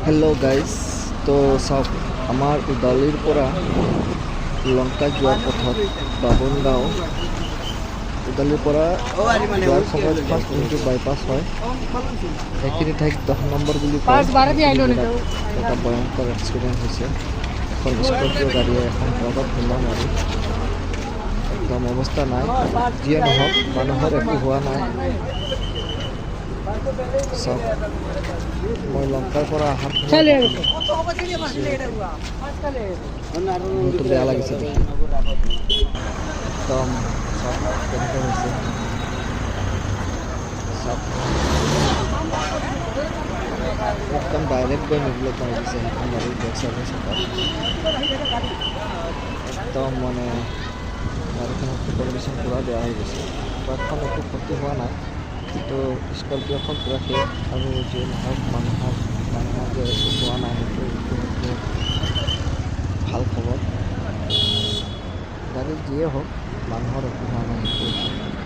hello guys तो सब आमार उदालिर परा लंका जोर पथत बाबनगाँव उदालिर परा जोर समय फार्स्ट जो बाईपास है এইখিনি ঠাইত 10 নম্বৰ বুলি কয় এটা ভয়ংকৰ এক্সিডেণ্ট হৈছে এখন স্কৰ্পিঅ' গাড়ীয়ে এখন ট্ৰাকত খুন্দা মাৰি একদম অৱস্থা নাই যিয়ে নহওক মানুহৰ একো হোৱা নাই সব মই লংকাৰ পৰা অহাৰ মনটো বেয়া লাগিছে দেখি একদম সব কেনেকৈ হৈছে সব একদম ডাইৰেক্ট গৈ নিবলৈ পাই গৈছে সেইখন গাড়ী বেক চাইডে চকা একদম মানে গাড়ীখনৰ কণ্ডিশ্যন পূৰা বেয়া হৈ গৈছে ট্ৰাকখন একো ক্ষতি হোৱা নাই কিন্তু স্কৰ্পিঅ'খন পূৰা শেষ আৰু যি নহওক মানুহৰ যে একো হোৱা নাই সেইটো ভাল খবৰ গাড়ী যিয়ে হওক মানুহৰ একো হোৱা নাই সেইটো